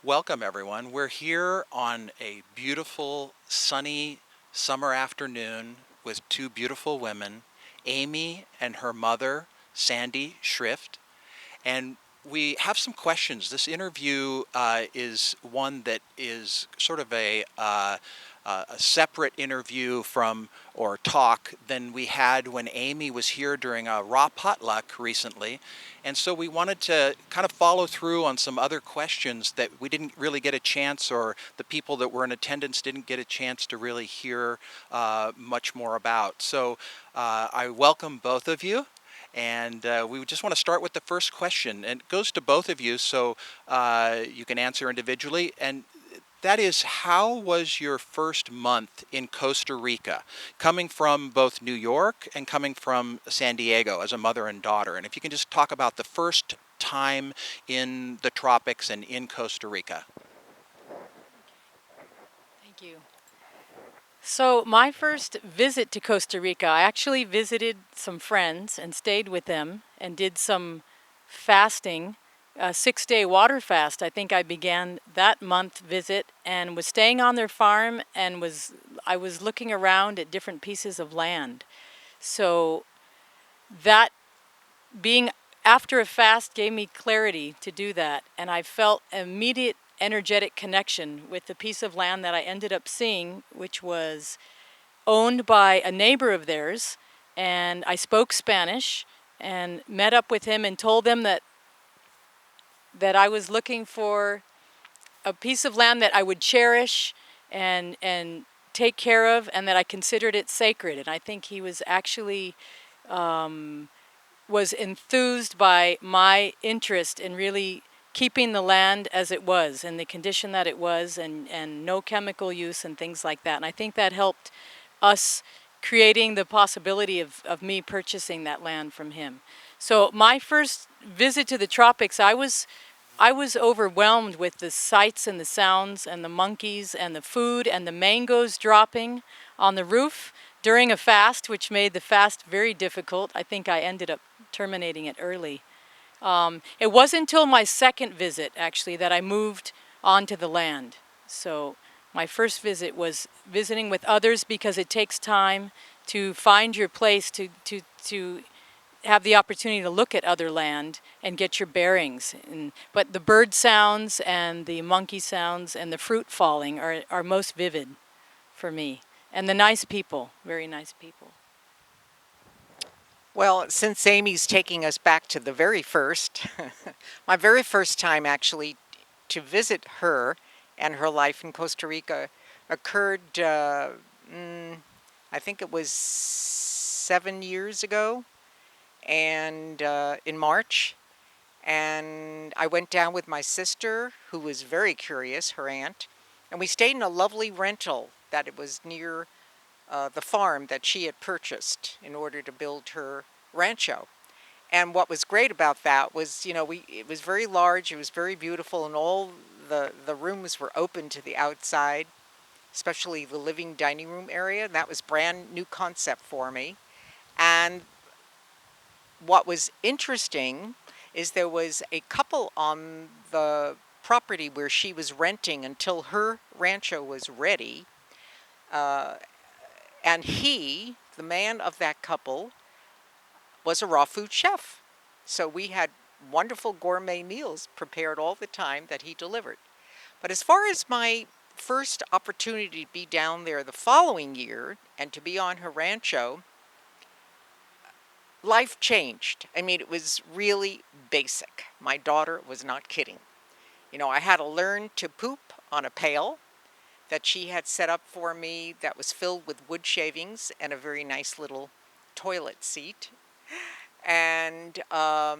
Welcome, everyone. We're here on a beautiful, sunny summer afternoon with two beautiful women, Amy and her mother, Sandy Schrift. And we have some questions. This interview is one that is sort of a separate interview from or talk than we had when Amy was here during a raw potluck recently. And so we wanted to kind of follow through on some other questions that we didn't really get a chance, or the people that were in attendance didn't get a chance to really hear much more about. So I welcome both of you. And we just want to start with the first question, and it goes to both of you, so you can answer individually. And that is, how was your first month in Costa Rica, coming from both New York and coming from San Diego as a mother and daughter? And if you can just talk about the first time in the tropics and in Costa Rica. Thank you. So my first visit to Costa Rica, I actually visited some friends and stayed with them and did some fasting, a 6-day water fast. I think I began that month visit and was staying on their farm, and I was looking around at different pieces of land. So that being after a fast gave me clarity to do that, and I felt immediate energetic connection with the piece of land that I ended up seeing, which was owned by a neighbor of theirs. And I spoke Spanish and met up with him and told them that I was looking for a piece of land that I would cherish and take care of, and that I considered it sacred. And I think he was actually was enthused by my interest in really keeping the land as it was, in the condition that it was, and no chemical use and things like that. And I think that helped us creating the possibility of me purchasing that land from him. So my first visit to the tropics, I was overwhelmed with the sights and the sounds and the monkeys and the food and the mangoes dropping on the roof during a fast, which made the fast very difficult. I think I ended up terminating it early. It wasn't until my second visit, actually, that I moved onto the land. So my first visit was visiting with others, because it takes time to find your place, to have the opportunity to look at other land and get your bearings. But the bird sounds and the monkey sounds and the fruit falling are most vivid for me. And the nice people, very nice people. Well, since Amy's taking us back to the very first, my very first time actually to visit her and her life in Costa Rica occurred, I think it was 7 years ago, and in March. And I went down with my sister, who was very curious, her aunt, and we stayed in a lovely rental that it was near the farm that she had purchased in order to build her rancho. And what was great about that was, it was very large, it was very beautiful, and all the rooms were open to the outside, especially the living dining room area. And that was brand new concept for me. And what was interesting is there was a couple on the property where she was renting until her rancho was ready. And he, the man of that couple, was a raw food chef. So we had wonderful gourmet meals prepared all the time that he delivered. But as far as my first opportunity to be down there the following year and to be on her rancho, life changed. I mean, it was really basic. My daughter was not kidding. I had to learn to poop on a pail that she had set up for me that was filled with wood shavings and a very nice little toilet seat. And I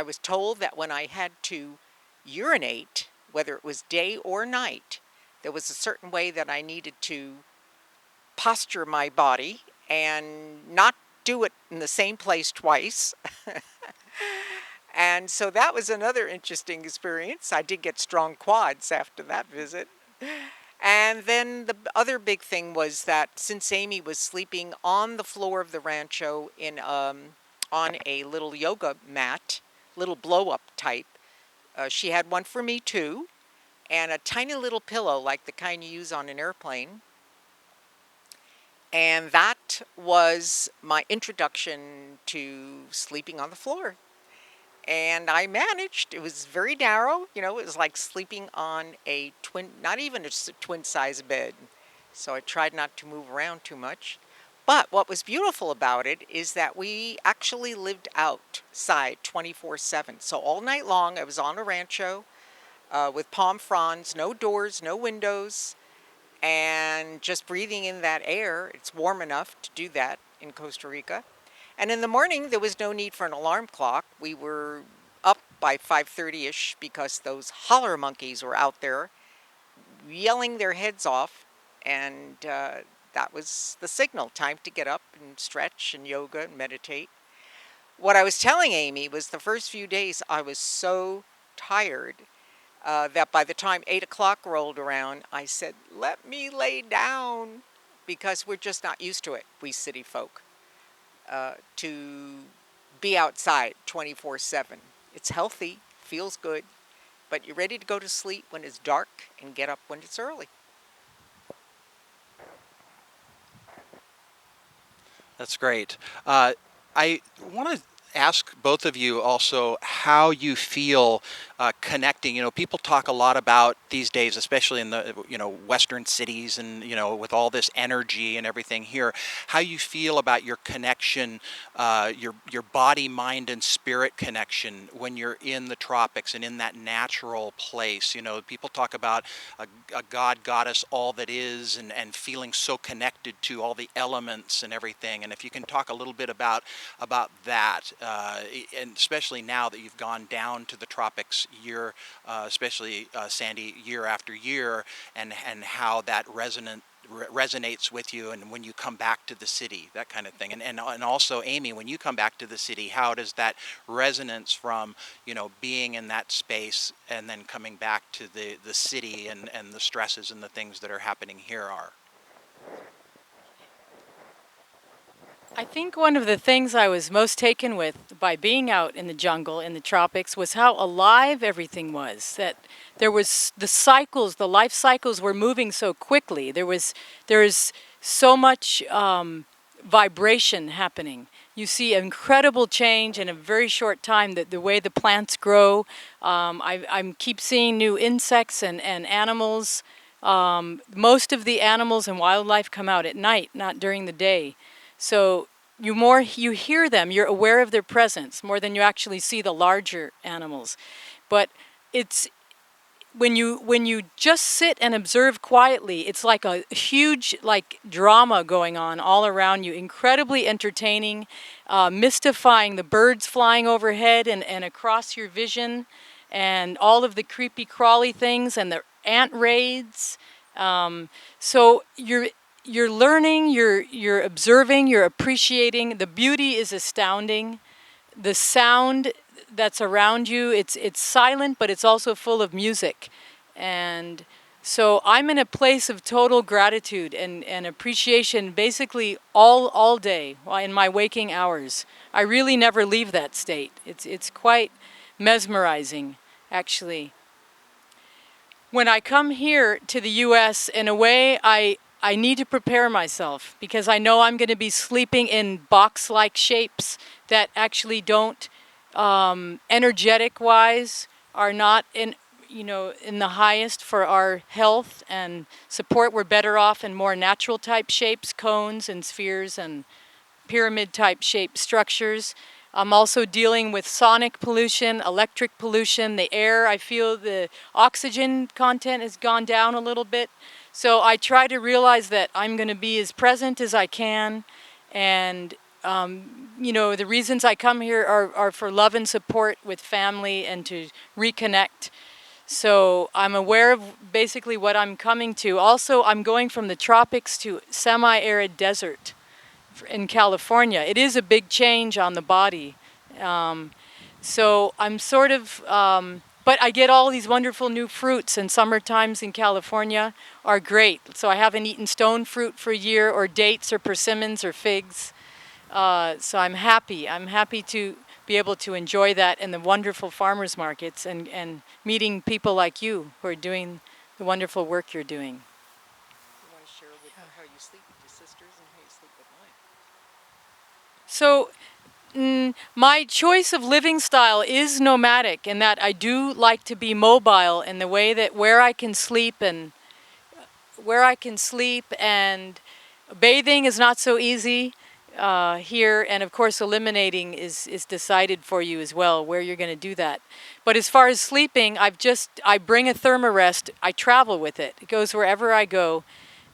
was told that when I had to urinate, whether it was day or night, there was a certain way that I needed to posture my body and not do it in the same place twice. And so that was another interesting experience. I did get strong quads after that visit. And then the other big thing was that since Amy was sleeping on the floor of the rancho on a little yoga mat, little blow-up type She had one for me too, and a tiny little pillow like the kind you use on an airplane. And that was my introduction to sleeping on the floor. And I managed. It was very narrow. You know, it was like sleeping on a twin, not even a twin size bed. So I tried not to move around too much. But what was beautiful about it is that we actually lived outside 24/7. So all night long I was on a rancho with palm fronds, no doors, no windows, and just breathing in that air. It's warm enough to do that in Costa Rica. And in the morning, there was no need for an alarm clock. We were up by 5:30ish because those holler monkeys were out there yelling their heads off, and that was the signal. Time to get up and stretch and yoga and meditate. What I was telling Amy was the first few days I was so tired that by the time 8 o'clock rolled around, I said, let me lay down, because we're just not used to it, we city folk, to be outside 24/7. It's healthy, feels good, but you're ready to go to sleep when it's dark and get up when it's early. That's great. I want to ask both of you also how you feel connecting. You know, people talk a lot about these days, especially in the Western cities, and with all this energy and everything here. How you feel about your connection, your body, mind, and spirit connection when you're in the tropics and in that natural place. You know, people talk about a God, goddess, all that is, and feeling so connected to all the elements and everything. And if you can talk a little bit about that, and especially now that you've gone down to the tropics year, especially Sandy, year after year, and how that resonates with you, and when you come back to the city, that kind of thing. And also, Amy, when you come back to the city, how does that resonance from being in that space and then coming back to the city, and the stresses and the things that are happening here are? I think one of the things I was most taken with by being out in the jungle, in the tropics, was how alive everything was. That there was the cycles, the life cycles were moving so quickly. There is so much vibration happening. You see incredible change in a very short time. The way the plants grow. I keep seeing new insects and animals. Most of the animals and wildlife come out at night, not during the day. So you hear them, you're aware of their presence more than you actually see the larger animals. But it's when you just sit and observe quietly, it's like a huge drama going on all around you, incredibly entertaining, mystifying, the birds flying overhead and across your vision, and all of the creepy crawly things and the ant raids. So you're learning, you're observing, you're appreciating. The beauty is astounding. The sound that's around you, it's silent, but it's also full of music. And so I'm in a place of total gratitude and appreciation basically all day in my waking hours. I really never leave that state. It's quite mesmerizing, actually. When I come here to the U.S., in a way, I need to prepare myself, because I know I'm going to be sleeping in box-like shapes that actually don't, energetic-wise, are not in the highest for our health and support. We're better off in more natural-type shapes, cones and spheres and pyramid-type shaped structures. I'm also dealing with sonic pollution, electric pollution, the air. I feel the oxygen content has gone down a little bit. So I try to realize that I'm going to be as present as I can. And, the reasons I come here are for love and support with family and to reconnect. So I'm aware of basically what I'm coming to. Also, I'm going from the tropics to semi-arid desert in California. It is a big change on the body. So I'm sort of, but I get all these wonderful new fruits, and summer times in California are great. So I haven't eaten stone fruit for a year, or dates, or persimmons, or figs. So I'm happy. I'm happy to be able to enjoy that in the wonderful farmers markets and meeting people like you who are doing the wonderful work you're doing. You want to share with how you sleep with your sisters and how you sleep with mine? So, my choice of living style is nomadic in that I do like to be mobile in the way that where I can sleep and bathing is not so easy here, and of course eliminating is decided for you as well where you're going to do that. But as far as sleeping, I bring a thermarest. I travel with it. It goes wherever I go,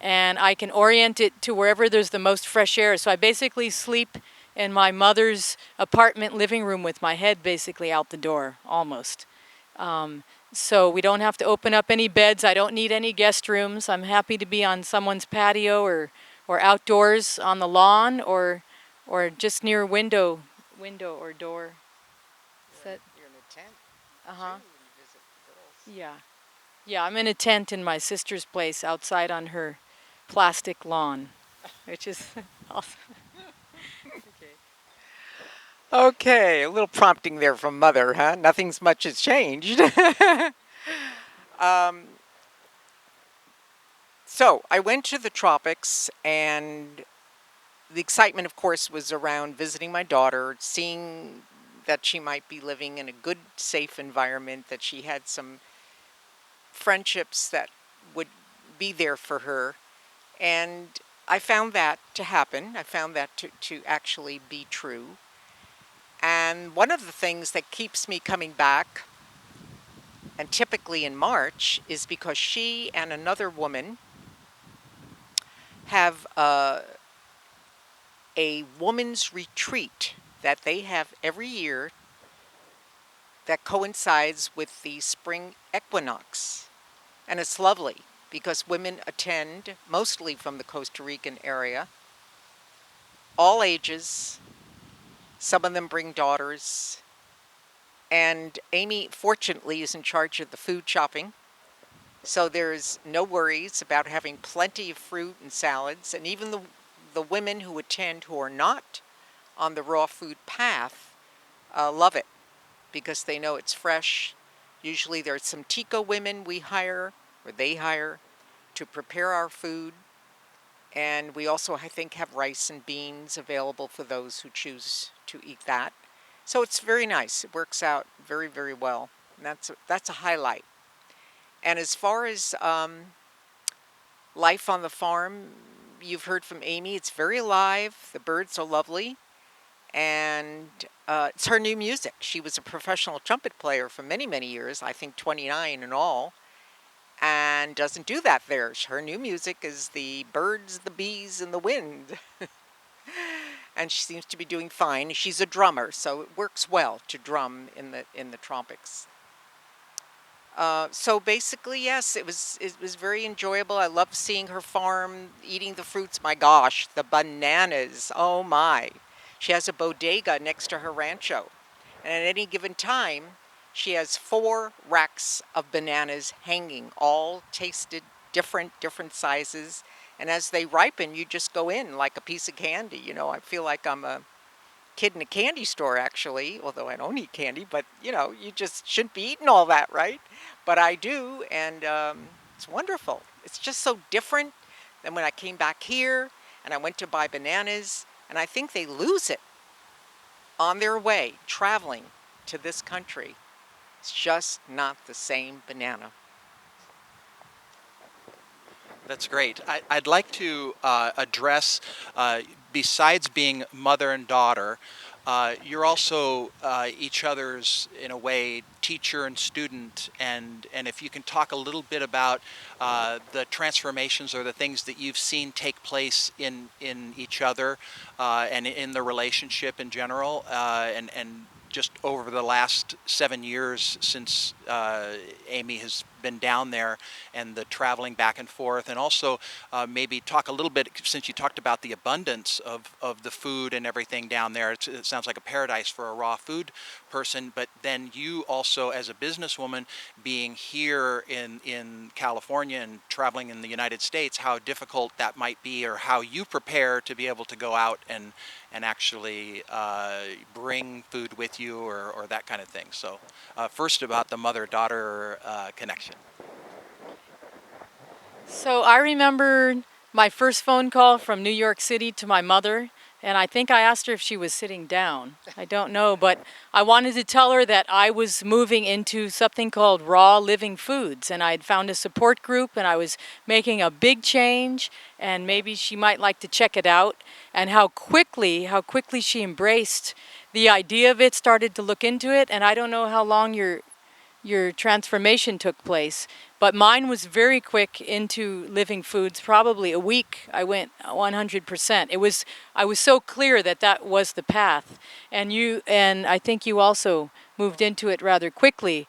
and I can orient it to wherever there's the most fresh air. So I basically sleep in my mother's apartment living room with my head basically out the door, almost. So we don't have to open up any beds. I don't need any guest rooms. I'm happy to be on someone's patio or outdoors on the lawn or just near a window or door. You're in a tent. Uh-huh. Too, when you visit the girls. Yeah. Yeah, I'm in a tent in my sister's place outside on her plastic lawn, which is awesome. Okay. Okay, a little prompting there from Mother, huh? Nothing's much has changed. So I went to the tropics, and the excitement, of course, was around visiting my daughter, seeing that she might be living in a good, safe environment, that she had some friendships that would be there for her. And I found that to happen. I found that to actually be true. And one of the things that keeps me coming back, and typically in March, is because she and another woman have a woman's retreat that they have every year that coincides with the spring equinox. And it's lovely because women attend, mostly from the Costa Rican area, all ages. Some of them bring daughters. And Amy, fortunately, is in charge of the food shopping. So there's no worries about having plenty of fruit and salads. And even the women who attend who are not on the raw food path love it because they know it's fresh. Usually there's some Tico women we hire, or they hire, to prepare our food. And we also, I think, have rice and beans available for those who choose to eat that. So it's very nice. It works out very, very well. And that's a highlight. And as far as life on the farm, you've heard from Amy. It's very alive. The birds are lovely. And it's her new music. She was a professional trumpet player for many, many years, I think 29 in all, and doesn't do that there. Her new music is the birds, the bees, and the wind. And she seems to be doing fine. She's a drummer, so it works well to drum in the tropics. So basically, yes, it was very enjoyable. I loved seeing her farm, eating the fruits. My gosh, the bananas! Oh my! She has a bodega next to her rancho, and at any given time, she has 4 racks of bananas hanging, all tasted different sizes. And as they ripen, you just go in like a piece of candy. You know, I feel like I'm a kid in a candy store, actually, although I don't eat candy, but you know, you just shouldn't be eating all that, right? But I do, and it's wonderful. It's just so different than when I came back here and I went to buy bananas, and I think they lose it on their way traveling to this country. It's just not the same banana. That's great. I'd like to address, besides being mother and daughter, you're also each other's, in a way, teacher and student. And if you can talk a little bit about the transformations or the things that you've seen take place in each other and in the relationship in general, and just over the last 7 years since Amy has been down there and the traveling back and forth, and also maybe talk a little bit, since you talked about the abundance of the food and everything down there. It sounds like a paradise for a raw food person, but then you also, as a businesswoman, being here in California and traveling in the United States, how difficult that might be, or how you prepare to be able to go out and actually bring food with you, or that kind of thing. So first, about the mother-daughter connection. So I remember my first phone call from New York City to my mother, and I think I asked her if she was sitting down. I don't know, but I wanted to tell her that I was moving into something called Raw Living Foods, and I had found a support group, and I was making a big change, and maybe she might like to check it out, and how quickly she embraced the idea of it, started to look into it, and I don't know how long your transformation took place. But mine was very quick into living foods. Probably a week, I went 100%. I was so clear that that was the path. And I think you also moved into it rather quickly.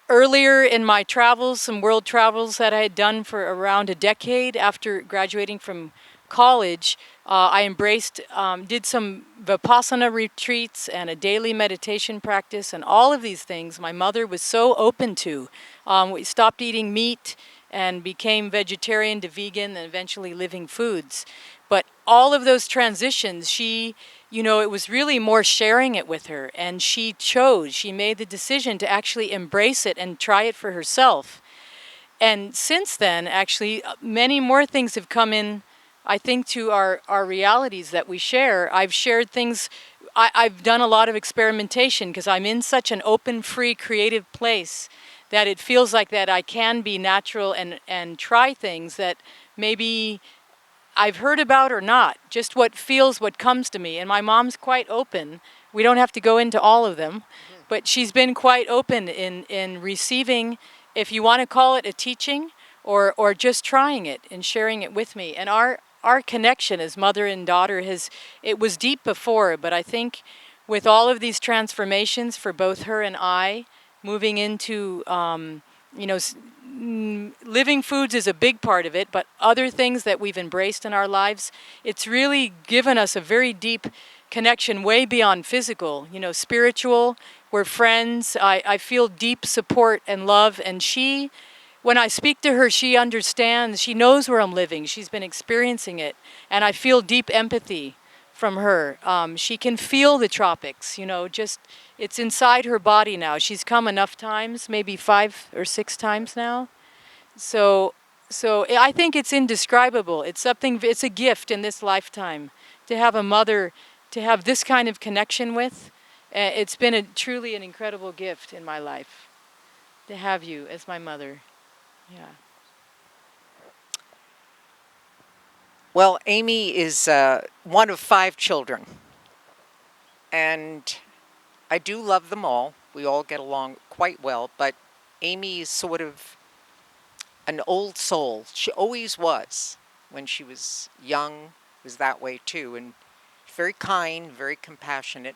Earlier in my travels, some world travels that I had done for around a decade after graduating from college, I embraced, did some Vipassana retreats and a daily meditation practice, and all of these things my mother was so open to. We stopped eating meat and became vegetarian to vegan and eventually living foods. But all of those transitions, it was really more sharing it with her, and she made the decision to actually embrace it and try it for herself. And since then, actually, many more things have come in, I think, to our realities that we share. I've shared things, I've done a lot of experimentation because I'm in such an open, free, creative place that it feels like that I can be natural and try things that maybe I've heard about or not, just what comes to me. And my mom's quite open. We don't have to go into all of them, but she's been quite open in receiving, if you want to call it a teaching, or just trying it and sharing it with me. And our connection as mother and daughter it was deep before, but I think with all of these transformations for both her and I, moving into, living foods is a big part of it, but other things that we've embraced in our lives, it's really given us a very deep connection way beyond physical, spiritual. We're friends. I feel deep support and love, and when I speak to her, she understands. She knows where I'm living. She's been experiencing it, and I feel deep empathy from her. She can feel the tropics, it's inside her body now. She's come enough times, maybe 5 or 6 times now. So, I think it's indescribable. It's a gift in this lifetime to have a mother, to have this kind of connection with. It's been truly an incredible gift in my life to have you as my mother. Yeah. Well, Amy is one of 5 children, and I do love them all. We all get along quite well, but Amy is sort of an old soul. She always was. When she was young, was that way too, and very kind, very compassionate.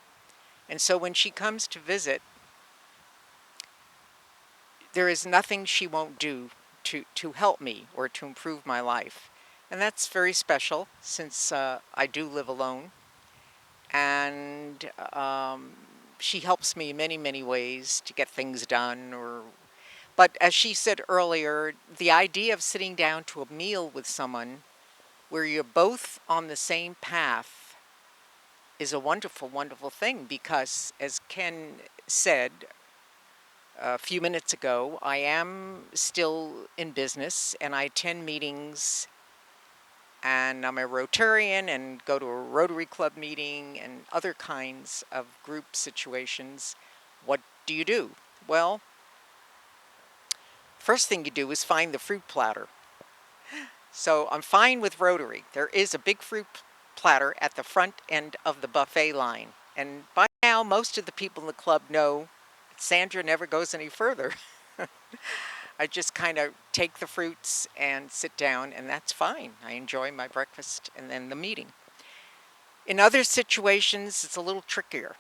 And so when she comes to visit, there is nothing she won't do to help me or to improve my life. And that's very special since I do live alone. And she helps me in many, many ways to get things done. But as she said earlier, the idea of sitting down to a meal with someone where you're both on the same path is a wonderful, wonderful thing, because as Ken said a few minutes ago, I am still in business and I attend meetings, and I'm a Rotarian and go to a Rotary Club meeting and other kinds of group situations. What do you do? Well, first thing you do is find the fruit platter. So I'm fine with Rotary. There is a big fruit platter at the front end of the buffet line. And by now, most of the people in the club know Sandra never goes any further. I just kind of take the fruits and sit down, and that's fine. I enjoy my breakfast and then the meeting. In other situations, it's a little trickier.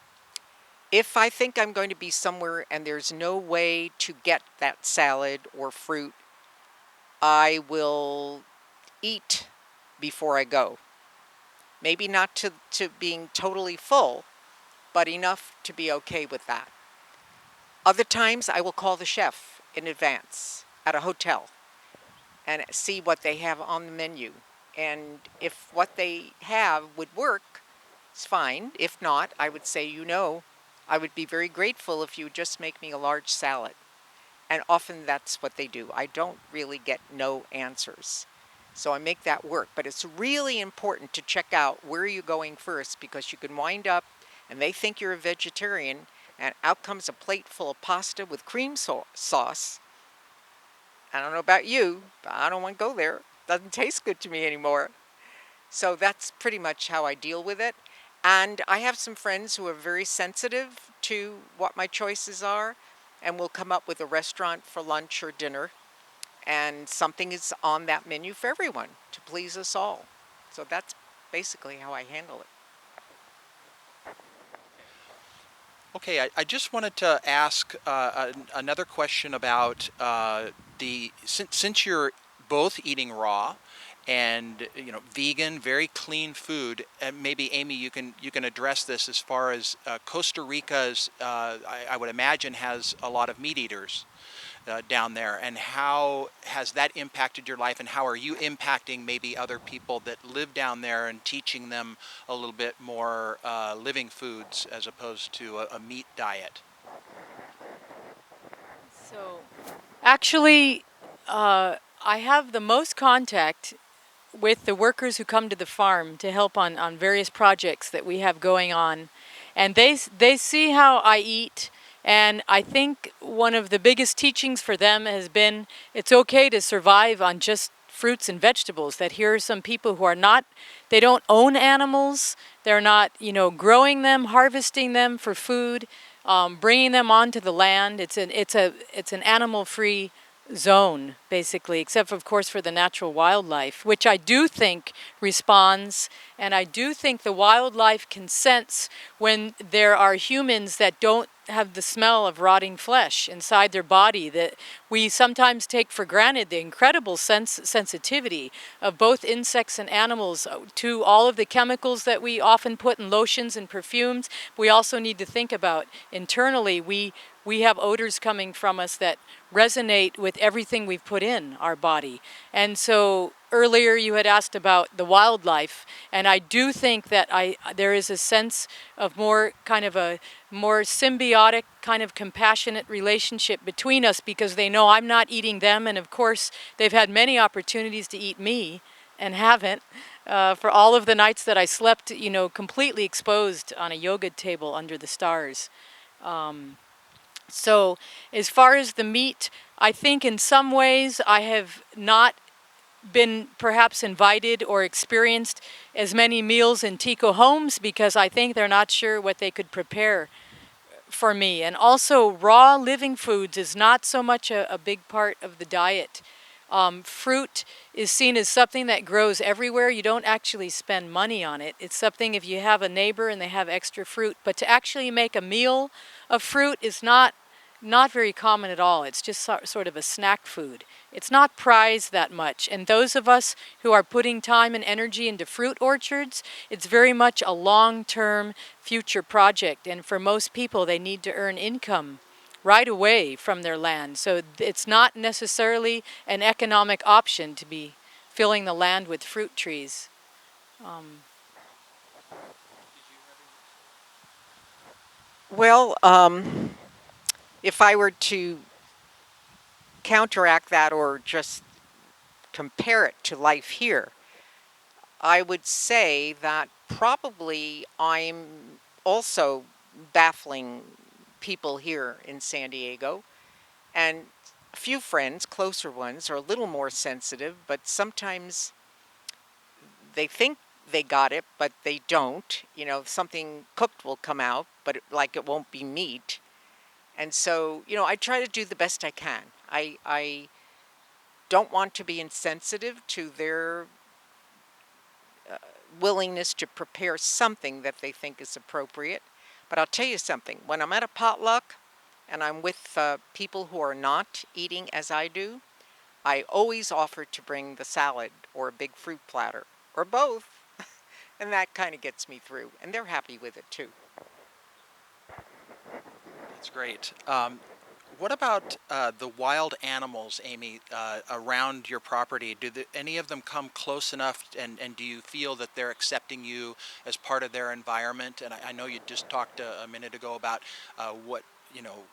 If I think I'm going to be somewhere and there's no way to get that salad or fruit, I will eat before I go. Maybe not to being totally full, but enough to be okay with that. Other times I will call the chef in advance at a hotel and see what they have on the menu. And if what they have would work, it's fine. If not, I would say, I would be very grateful if you would just make me a large salad. And often that's what they do. I don't really get no answers. So I make that work. But it's really important to check out where you're going first, because you can wind up and they think you're a vegetarian and out comes a plate full of pasta with cream sauce. I don't know about you, but I don't want to go there. It doesn't taste good to me anymore. So that's pretty much how I deal with it. And I have some friends who are very sensitive to what my choices are and will come up with a restaurant for lunch or dinner, and something is on that menu for everyone to please us all. So that's basically how I handle it. Okay, I just wanted to ask another question about since you're both eating raw and vegan, very clean food, and maybe Amy, you can address this as far as Costa Rica's I would imagine has a lot of meat eaters down there, and how has that impacted your life, and how are you impacting maybe other people that live down there and teaching them a little bit more living foods as opposed to a meat diet? So, actually, I have the most contact with the workers who come to the farm to help on various projects that we have going on. And they see how I eat. And I think one of the biggest teachings for them has been it's okay to survive on just fruits and vegetables. That here are some people who are not, they don't own animals. They're not, growing them, harvesting them for food, bringing them onto the land. It's an animal-free zone, basically, except of course for the natural wildlife, which I do think responds, and I do think the wildlife can sense when there are humans that don't have the smell of rotting flesh inside their body, that we sometimes take for granted the incredible sensitivity of both insects and animals to all of the chemicals that we often put in lotions and perfumes. We also need to think about internally, we have odors coming from us that resonate with everything we've put in our body. And so earlier you had asked about the wildlife, and I do think that there is a sense of more kind of a more symbiotic, kind of compassionate relationship between us, because they know I'm not eating them, and of course they've had many opportunities to eat me and haven't. For all of the nights that I slept, completely exposed on a yoga table under the stars. So as far as the meat, I think in some ways I have not been perhaps invited or experienced as many meals in Tico homes, because I think they're not sure what they could prepare for me. And also raw living foods is not so much a big part of the diet. Fruit is seen as something that grows everywhere. You don't actually spend money on it. It's something if you have a neighbor and they have extra fruit. But to actually make a meal of fruit is not very common at all. It's just sort of a snack food. It's not prized that much. And those of us who are putting time and energy into fruit orchards, it's very much a long-term future project. And for most people, they need to earn income right away from their land. So it's not necessarily an economic option to be filling the land with fruit trees. Well, if I were to counteract that or just compare it to life here, I would say that probably I'm also baffling people here in San Diego. And a few friends, closer ones, are a little more sensitive, but sometimes they think they got it, but they don't. Something cooked will come out, but it won't be meat. And so, I try to do the best I can. I don't want to be insensitive to their willingness to prepare something that they think is appropriate. But I'll tell you something, when I'm at a potluck and I'm with people who are not eating as I do, I always offer to bring the salad or a big fruit platter or both. And that kind of gets me through. And they're happy with it too. That's great. What about the wild animals, Amy, around your property? Any of them come close enough, and do you feel that they're accepting you as part of their environment? And I know you just talked a minute ago about what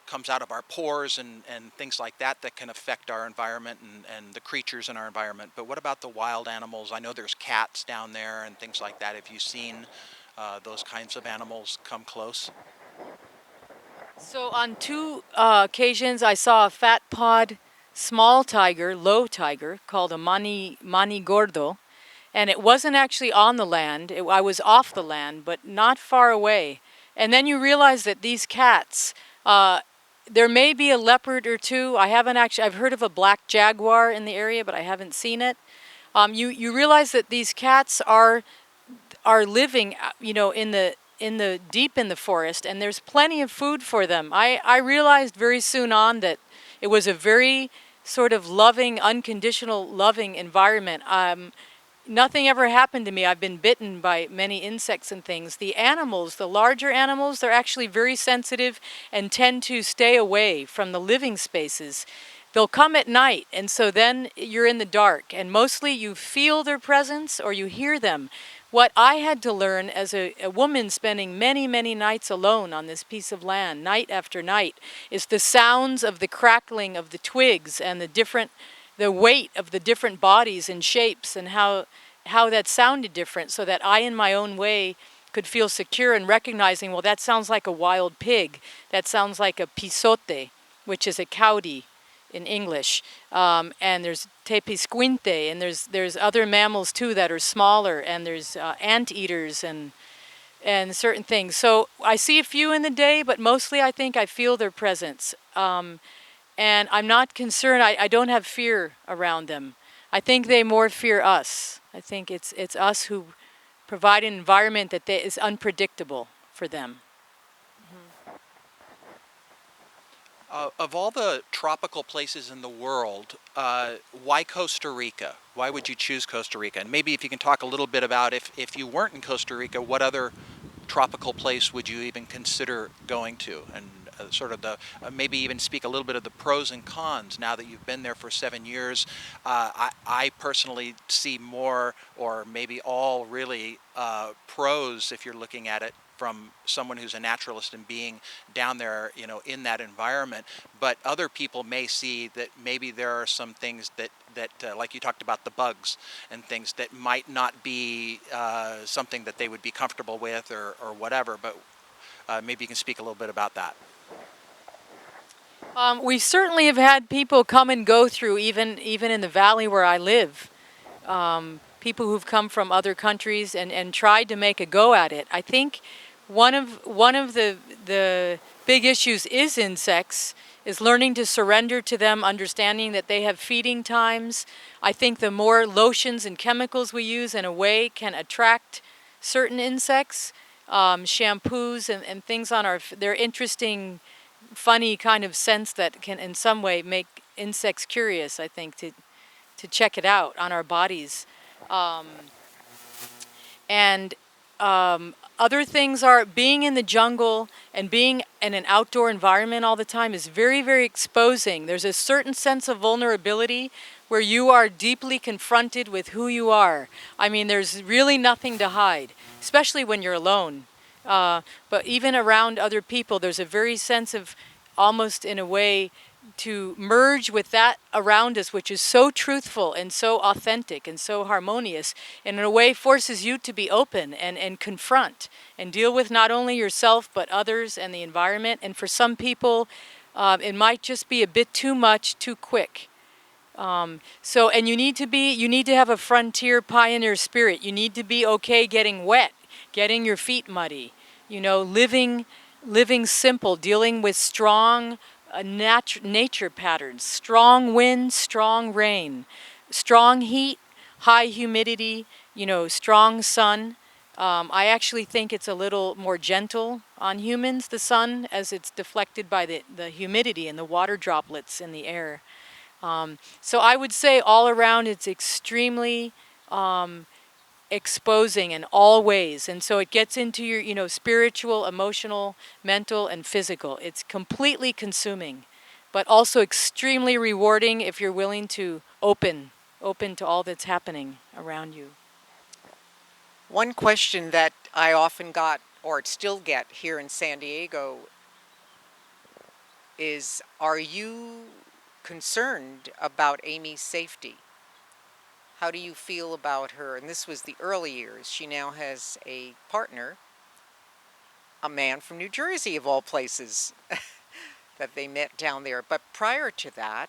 comes out of our pores and things like that that can affect our environment and the creatures in our environment. But what about the wild animals? I know there's cats down there and things like that. Have you seen those kinds of animals come close? So on two occasions, I saw a fat pod small tiger, low tiger, called a mani gordo, and it wasn't actually on the land. I was off the land, but not far away. And then you realize that these cats, there may be a leopard or two. I've heard of a black jaguar in the area, but I haven't seen it. You realize that these cats are living, in the deep in the forest, and there's plenty of food for them. I realized very soon on that it was a very sort of loving, unconditional loving environment. Nothing ever happened to me. I've been bitten by many insects and things. The animals, the larger animals, they're actually very sensitive and tend to stay away from the living spaces. They'll come at night, and so then you're in the dark, and mostly you feel their presence or you hear them. What I had to learn as a woman spending many, many nights alone on this piece of land, night after night, is the sounds of the crackling of the twigs and the weight of the different bodies and shapes, and how that sounded different, so that I, in my own way, could feel secure in recognizing, well, that sounds like a wild pig. That sounds like a pisote, which is a coyote in English, and there's tepiscuinte, and there's other mammals too that are smaller, and there's anteaters and certain things. So I see a few in the day, but mostly I think I feel their presence, and I'm not concerned. I don't have fear around them. I think they more fear us. I think it's us who provide an environment that is unpredictable for them. Of all the tropical places in the world, why Costa Rica? Why would you choose Costa Rica? And maybe if you can talk a little bit about if you weren't in Costa Rica, what other tropical place would you even consider going to? And sort of maybe even speak a little bit of the pros and cons now that you've been there for 7 years. I personally see more, or maybe all really, pros if you're looking at it from someone who's a naturalist and being down there, in that environment. But other people may see that maybe there are some things that like you talked about, the bugs and things that might not be something that they would be comfortable with or whatever. But maybe you can speak a little bit about that. We certainly have had people come and go through, even in the valley where I live. People who've come from other countries and tried to make a go at it. I think one of the big issues is insects, is learning to surrender to them, understanding that they have feeding times. I think the more lotions and chemicals we use in a way can attract certain insects. Shampoos and things they're interesting, funny kind of scents that can in some way make insects curious, I think, to check it out on our bodies. And other things are being in the jungle and being in an outdoor environment all the time is very, very exposing. There's a certain sense of vulnerability where you are deeply confronted with who you are. I mean, there's really nothing to hide, especially when you're alone. But even around other people, there's a very sense of, almost in a way, to merge with that around us, which is so truthful and so authentic and so harmonious, and in a way forces you to be open and confront and deal with not only yourself but others and the environment. And for some people, it might just be a bit too much, too quick. And you need to have a frontier pioneer spirit. You need to be okay getting wet, getting your feet muddy, living simple, dealing with strong nature patterns, strong wind, strong rain, strong heat, high humidity, strong sun. I actually think it's a little more gentle on humans, the sun, as it's deflected by the humidity and the water droplets in the air. So I would say all around it's extremely exposing in all ways. And so it gets into your, spiritual, emotional, mental, and physical. It's completely consuming, but also extremely rewarding if you're willing to open to all that's happening around you. One question that I often got, or still get here in San Diego, is are you concerned about Amy's safety? How do you feel about her? And this was the early years. She now has a partner, a man from New Jersey, of all places, that they met down there. But prior to that,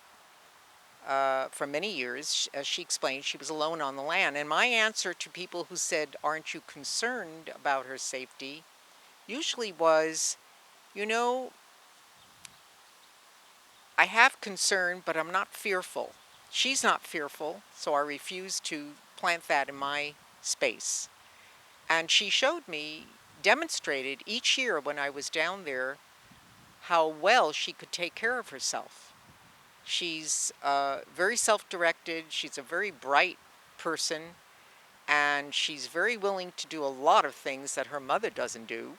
for many years, as she explained, she was alone on the land. And my answer to people who said, aren't you concerned about her safety, usually was, you know, I have concern, but I'm not fearful. She's not fearful, so I refuse to plant that in my space. And she showed me, demonstrated each year when I was down there, how well she could take care of herself. She's very self-directed. She's a very bright person, and she's very willing to do a lot of things that her mother doesn't do.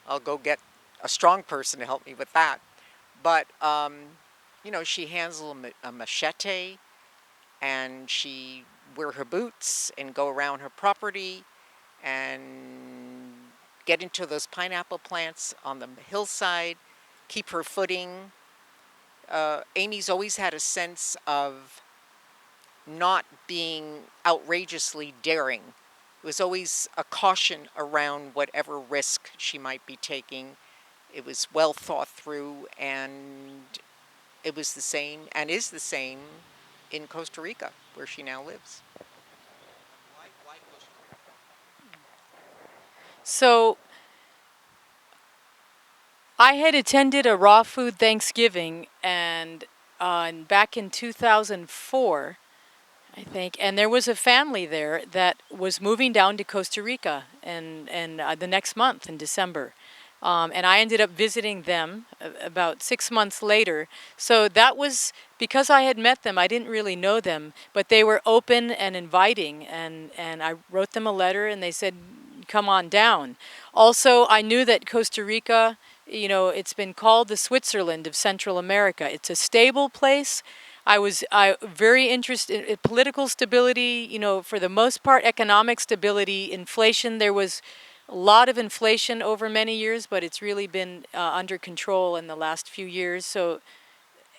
I'll go get a strong person to help me with that. But, she handles a machete, and she wear her boots and go around her property and get into those pineapple plants on the hillside, keep her footing. Amy's always had a sense of not being outrageously daring. It was always a caution around whatever risk she might be taking. It was well thought through, and it was the same, and is the same, in Costa Rica, where she now lives. So I had attended a raw food Thanksgiving and back in 2004, I think, and there was a family there that was moving down to Costa Rica and the next month in December. And I ended up visiting them about 6 months later. So that was because I had met them. I didn't really know them, but they were open and inviting. And I wrote them a letter, and they said, "Come on down." Also, I knew that Costa Rica, it's been called the Switzerland of Central America. It's a stable place. I was very interested in political stability, for the most part, economic stability, inflation. There was a lot of inflation over many years, but it's really been under control in the last few years. So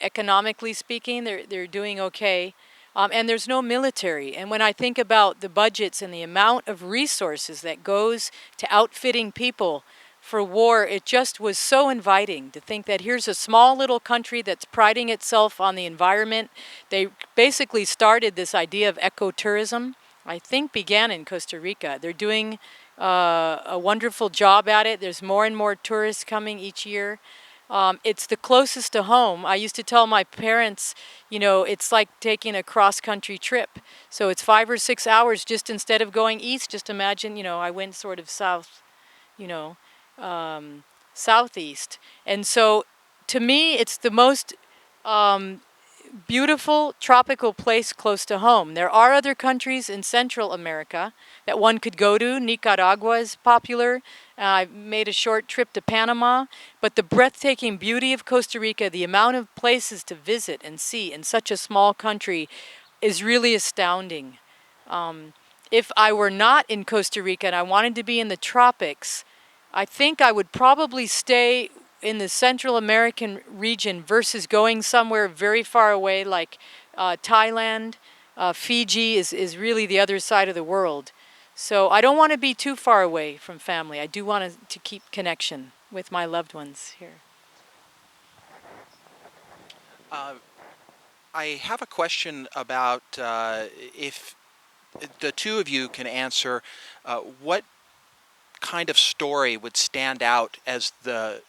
economically speaking, they're doing okay. And there's no military. And when I think about the budgets and the amount of resources that goes to outfitting people for war, it just was so inviting to think that here's a small little country that's priding itself on the environment. They basically started this idea of ecotourism, I think began in Costa Rica. They're doing a wonderful job at it. There's more and more tourists coming each year. It's the closest to home. I used to tell my parents, it's like taking a cross-country trip. So it's 5 or 6 hours just instead of going east. Just imagine, I went sort of south, you know, southeast. And so to me, it's the most beautiful tropical place close to home. There are other countries in Central America that one could go to. Nicaragua is popular. I made a short trip to Panama. But the breathtaking beauty of Costa Rica, the amount of places to visit and see in such a small country is really astounding. If I were not in Costa Rica and I wanted to be in the tropics, I think I would probably stay in the Central American region versus going somewhere very far away like Thailand. Fiji is really the other side of the world. So I don't want to be too far away from family. I do want to keep connection with my loved ones here. I have a question about if the two of you can answer what kind of story would stand out as the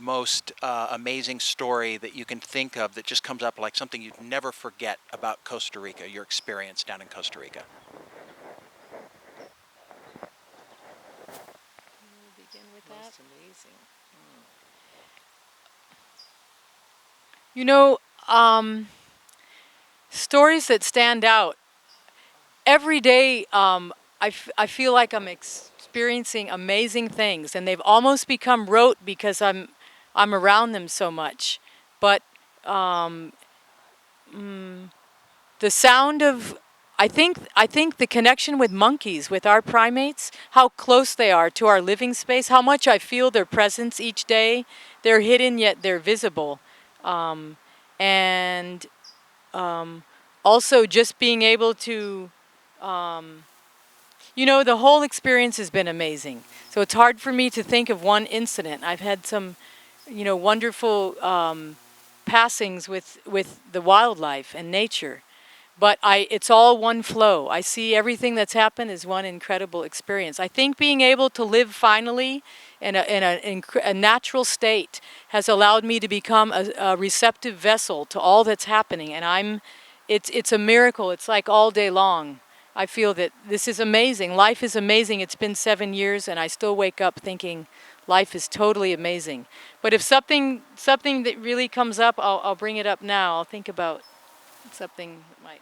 most amazing story that you can think of that just comes up like something you'd never forget about Costa Rica, your experience down in Costa Rica? You know, stories that stand out. Every day, I feel like I'm experiencing amazing things, and they've almost become rote because I'm around them so much. But the sound of I think the connection with monkeys, with our primates, how close they are to our living space, how much I feel their presence each day. They're hidden yet they're visible, and also just being able to, the whole experience has been amazing. So it's hard for me to think of one incident. I've had some, wonderful passings with the wildlife and nature. But it's all one flow. I see everything that's happened as one incredible experience. I think being able to live finally in a natural state has allowed me to become a receptive vessel to all that's happening, and it's a miracle. It's like all day long. I feel that this is amazing. Life is amazing. It's been 7 years, and I still wake up thinking life is totally amazing. But if something that really comes up, I'll bring it up now. I'll think about something that might.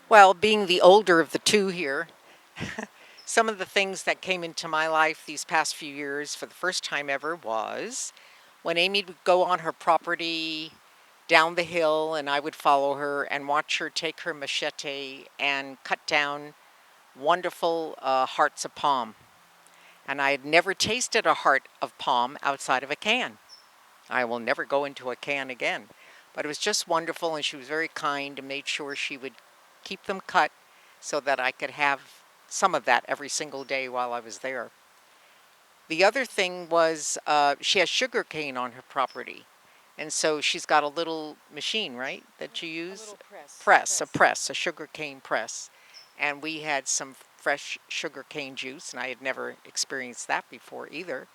Well, being the older of the two here, some of the things that came into my life these past few years for the first time ever was when Amy would go on her property down the hill and I would follow her and watch her take her machete and cut down wonderful hearts of palm. And I had never tasted a heart of palm outside of a can. I will never go into a can again. But it was just wonderful, and she was very kind and made sure she would keep them cut so that I could have some of that every single day while I was there. The other thing was she has sugar cane on her property. And so she's got a little machine, right, that you use? A little press. A sugar cane press. And we had some fresh sugar cane juice, and I had never experienced that before either.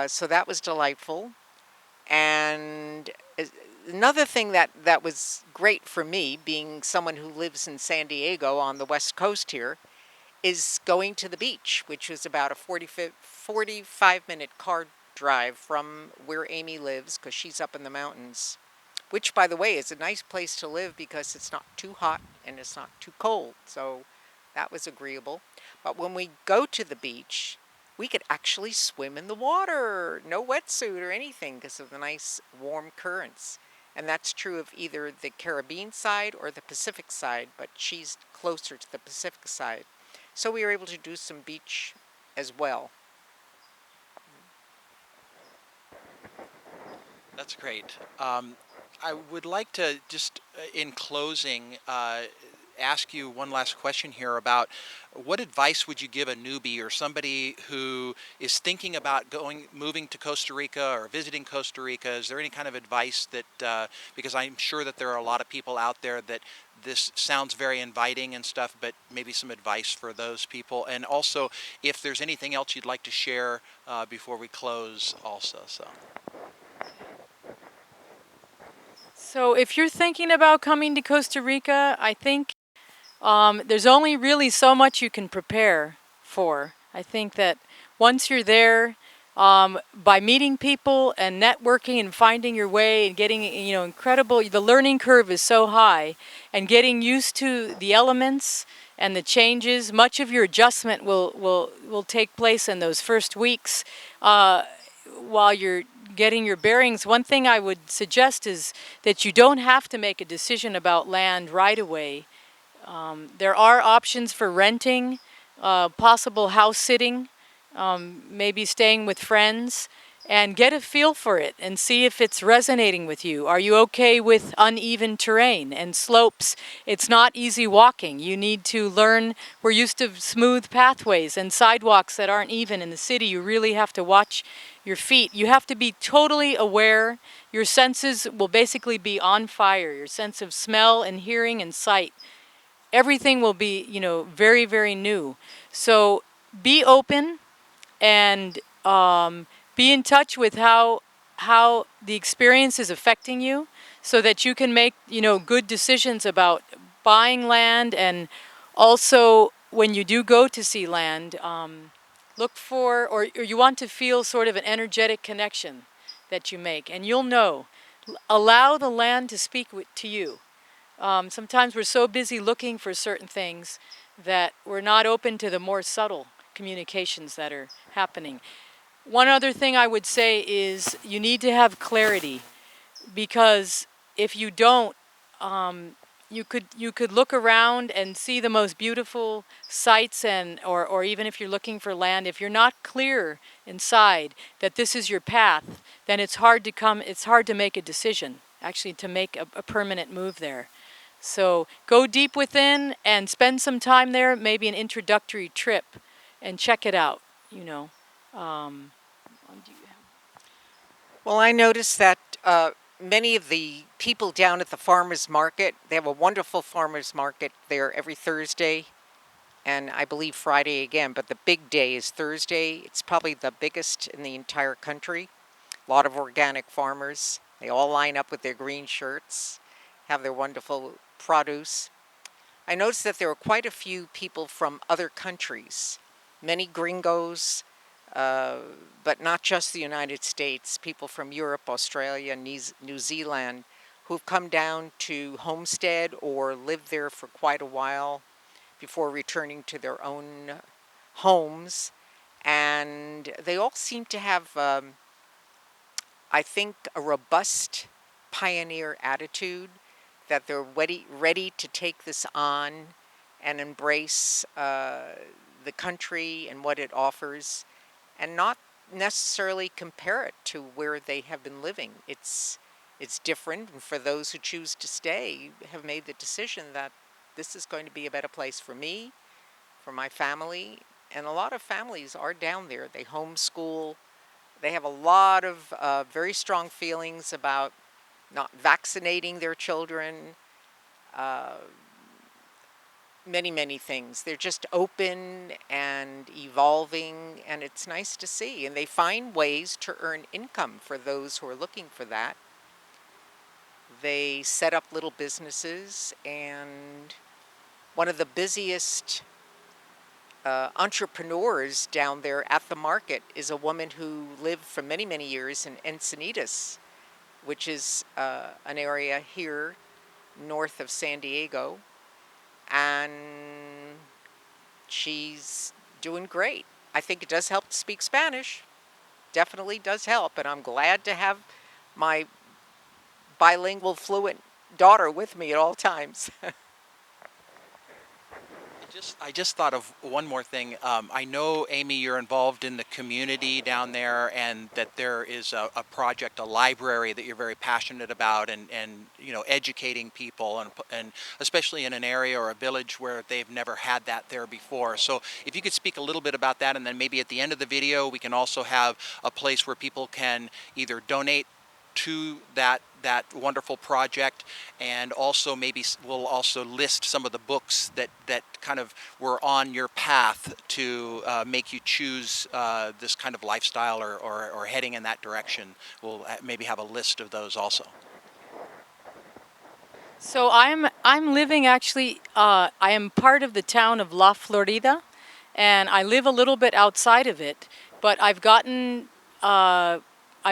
So that was delightful. And another thing that was great for me, being someone who lives in San Diego on the west coast here, is going to the beach, which was about a 45-minute car drive from where Amy lives, because she's up in the mountains, which, by the way, is a nice place to live because it's not too hot and it's not too cold. So that was agreeable. But when we go to the beach, we could actually swim in the water, no wetsuit or anything because of the nice warm currents. And that's true of either the Caribbean side or the Pacific side, but she's closer to the Pacific side. So we were able to do some beach as well. That's great. I would like to just, in closing, ask you one last question here about what advice would you give a newbie or somebody who is thinking about moving to Costa Rica or visiting Costa Rica? Is there any kind of advice that, because I'm sure that there are a lot of people out there that this sounds very inviting and stuff, but maybe some advice for those people. And also, if there's anything else you'd like to share before we close also. So if you're thinking about coming to Costa Rica, I think there's only really so much you can prepare for. I think that once you're there, by meeting people and networking and finding your way and getting, incredible, the learning curve is so high, and getting used to the elements and the changes, much of your adjustment will take place in those first weeks while you're getting your bearings. One thing I would suggest is that you don't have to make a decision about land right away. There are options for renting, possible house sitting, maybe staying with friends, and get a feel for it and see if it's resonating with you. Are you okay with uneven terrain and slopes? It's not easy walking. You need to learn. We're used to smooth pathways and sidewalks that aren't even. In the city, you really have to watch your feet. You have to be totally aware. Your senses will basically be on fire. Your sense of smell and hearing and sight. Everything will be, very, very new. So be open and be in touch with how the experience is affecting you, so that you can make good decisions about buying land. And also, when you do go to see land, look for, or you want to feel sort of an energetic connection that you make, and you'll know Allow the land to speak to you. Sometimes we're so busy looking for certain things that we're not open to the more subtle communications that are happening. One other thing I would say is you need to have clarity, because if you don't, you could look around and see the most beautiful sights, and or even if you're looking for land, if you're not clear inside that this is your path, then it's hard to make a decision, actually, to make a permanent move there. So go deep within and spend some time there, maybe an introductory trip, and check it out, you know. Um, Well, I noticed that many of the people down at the farmers market, they have a wonderful farmers market there every Thursday, and I believe Friday again, but the big day is Thursday. It's probably the biggest in the entire country. A lot of organic farmers. They all line up with their green shirts, have their wonderful produce. I noticed that there were quite a few people from other countries, many gringos, but not just the United States, people from Europe, Australia, New Zealand, who've come down to homestead or lived there for quite a while before returning to their own homes. And they all seem to have, I think, a robust pioneer attitude, that they're ready to take this on and embrace the country and what it offers, and not necessarily compare it to where they have been living. It's different, and for those who choose to stay, have made the decision that this is going to be a better place for me, for my family. And a lot of families are down there. They homeschool. They have a lot of very strong feelings about not vaccinating their children, uh, many things. They're just open and evolving, and it's nice to see. And they find ways to earn income for those who are looking for that. They set up little businesses, and one of the busiest entrepreneurs down there at the market is a woman who lived for many years in Encinitas, which is an area here north of San Diego, and she's doing great. I think it does help to speak Spanish. Definitely does help, and I'm glad to have my bilingual fluent daughter with me at all times. I just thought of one more thing. I know, Amy, you're involved in the community down there, and that there is a project, a library that you're very passionate about, and you know, educating people, and especially in an area or a village where they've never had that there before. So if you could speak a little bit about that, and then maybe at the end of the video we can also have a place where people can either donate to that wonderful project, and also maybe we'll also list some of the books that kind of were on your path to make you choose this kind of lifestyle, or heading in that direction. We'll maybe have a list of those also. So I'm living, actually. I am part of the town of La Florida, and I live a little bit outside of it. But I've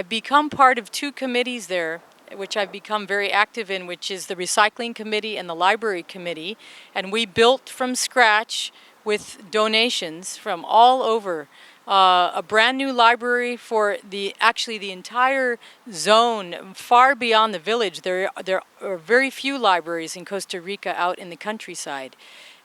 become part of two committees there, which I've become very active in, which is the recycling committee and the library committee. And we built from scratch with donations from all over a brand new library for the entire zone, far beyond the village. There are very few libraries in Costa Rica out in the countryside.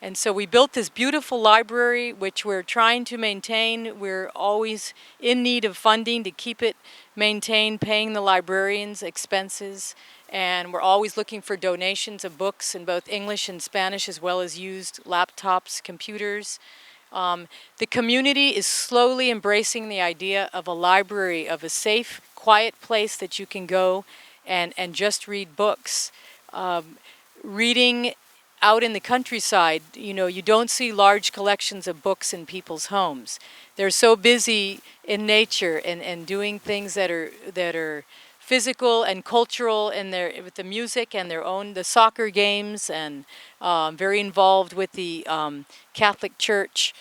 And so we built this beautiful library, which we're trying to maintain. We're always in need of funding to keep it maintained, paying the librarians' expenses. And we're always looking for donations of books in both English and Spanish, as well as used laptops, computers. The community is slowly embracing the idea of a library, of a safe, quiet place that you can go and just read books. Reading out in the countryside, you know, you don't see large collections of books in people's homes. They're so busy in nature and doing things that are physical and cultural, and with the music and the soccer games, and very involved with the Catholic Church,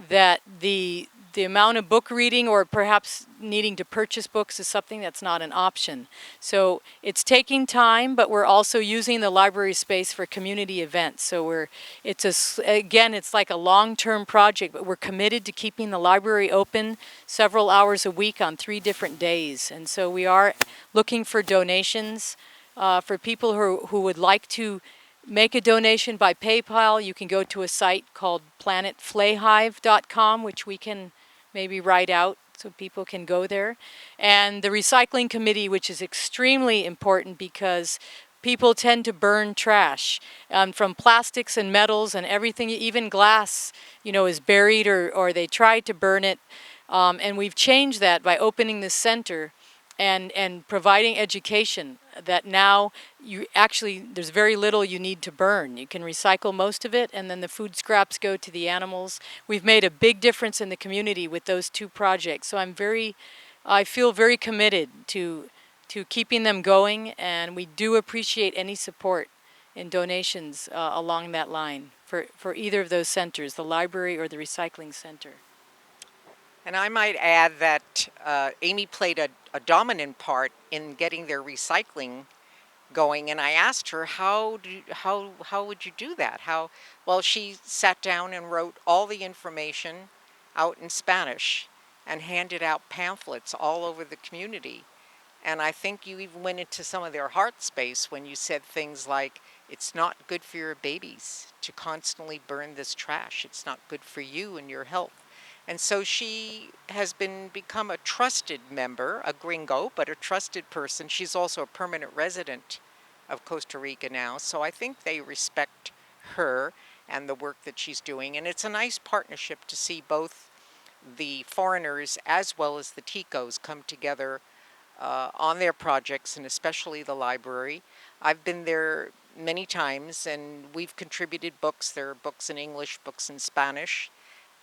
that the the amount of book reading or perhaps needing to purchase books is something that's not an option. So it's taking time, but we're also using the library space for community events. So again, it's like a long-term project, but we're committed to keeping the library open several hours a week on 3 different days. And so we are looking for donations for people who would like to make a donation by PayPal. You can go to a site called planetflayhive.com, which we can maybe write out so people can go there. And the recycling committee, which is extremely important because people tend to burn trash from plastics and metals and everything, even glass, is buried or they try to burn it. And we've changed that by opening this center and providing education that now there's very little you need to burn. You can recycle most of it, and then the food scraps go to the animals. We've made a big difference in the community with those 2 projects. So I feel very committed to keeping them going, and we do appreciate any support and donations along that line for either of those centers, the library or the recycling center. And I might add that Amy played a dominant part in getting their recycling going. And I asked her, how would you do that? Well, she sat down and wrote all the information out in Spanish and handed out pamphlets all over the community. And I think you even went into some of their heart space when you said things like, it's not good for your babies to constantly burn this trash. It's not good for you and your health. And so she has become a trusted member, a gringo, but a trusted person. She's also a permanent resident of Costa Rica now. So I think they respect her and the work that she's doing. And it's a nice partnership to see both the foreigners as well as the Ticos come together on their projects, and especially the library. I've been there many times, and we've contributed books. There are books in English, books in Spanish.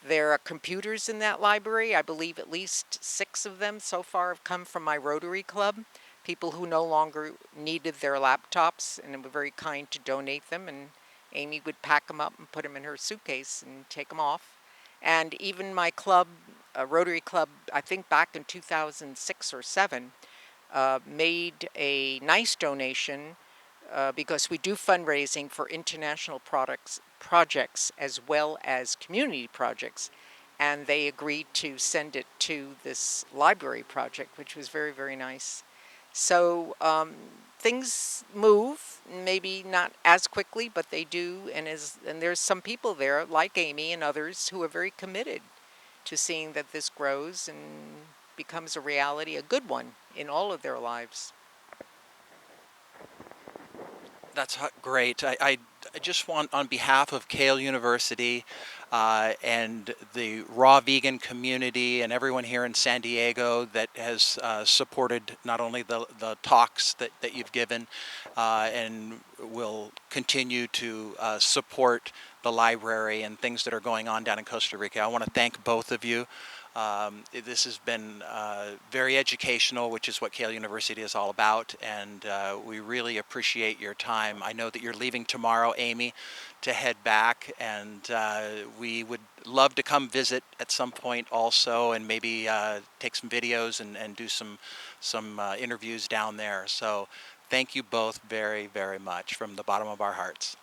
There are computers in that library. I believe at least 6 of them so far have come from my Rotary Club, people who no longer needed their laptops and were very kind to donate them, and Amy would pack them up and put them in her suitcase and take them off. And even my club, Rotary Club, I think back in 2006 or 7, made a nice donation because we do fundraising for international projects as well as community projects, and they agreed to send it to this library project, which was very, very nice. So things move, maybe not as quickly, but they do, and there's some people there like Amy and others who are very committed to seeing that this grows and becomes a reality, a good one in all of their lives. That's great. I just want, on behalf of Cale University and the raw vegan community and everyone here in San Diego that has supported not only the talks that you've given and will continue to support the library and things that are going on down in Costa Rica. I want to thank both of you. This has been very educational, which is what Cale University is all about, and we really appreciate your time. I know that you're leaving tomorrow, Amy, to head back, and we would love to come visit at some point also, and maybe take some videos and do some interviews down there. So thank you both very, very much from the bottom of our hearts.